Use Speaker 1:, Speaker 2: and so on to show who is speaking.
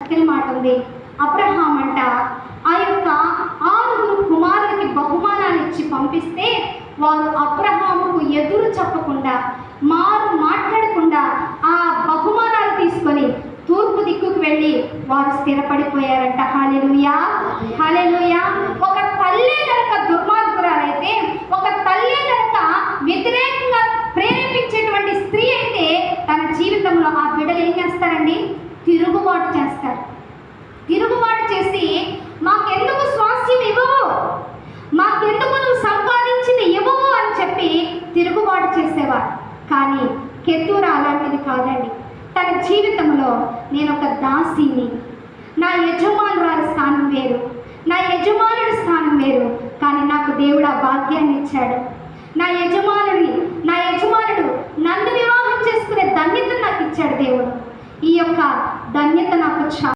Speaker 1: చక్కని మాట ఉంది. అబ్రహాం అంట ఆ యొక్క 6 కుమారులకి బహుమానాలు ఇచ్చి పంపిస్తే వారు అబ్రహాముకు ఎదురు చెప్పకుండా మాట్లాడకుండా ఆ బహుమానాలు తీసుకొని తూర్పు దిక్కుకు వెళ్ళి వారు స్థిరపడిపోయారంట. హల్లెలూయా, హల్లెలూయా. ఒక తల్లే కనుక దుర్మార్గురాలైతే, ఒక తల్లే కనుక వ్యతిరేకంగా ప్రేరేపించేటువంటి స్త్రీ అయితే తన జీవితంలో ఆ బిడ్డలు ఏం చేస్తారండి? తిరుగుబాటు చేస్తారు. తిరుగుబాటు చేసి మాకెందుకు స్వాస్థ్యం ఇవ్వవు, మాకెందుకు నువ్వు సంపాదించింది ఇవ్వవు అని చెప్పి తిరుగుబాటు చేసేవారు. కానీ కెతూరా అలాంటిది కాదండి. తన జీవితంలో నేను ఒక దాసిని, నా యజమానురాలి స్థానం వేరు, నా యజమానుడి స్థానం వేరు, కానీ నాకు దేవుడు ఆ భాగ్యాన్ని ఇచ్చాడు. నా యజమానుడు నన్ను వివాహం చేసుకునే ధన్యత నాకు ఇచ్చాడు దేవుడు. ఈ యొక్క ధన్యత నాకు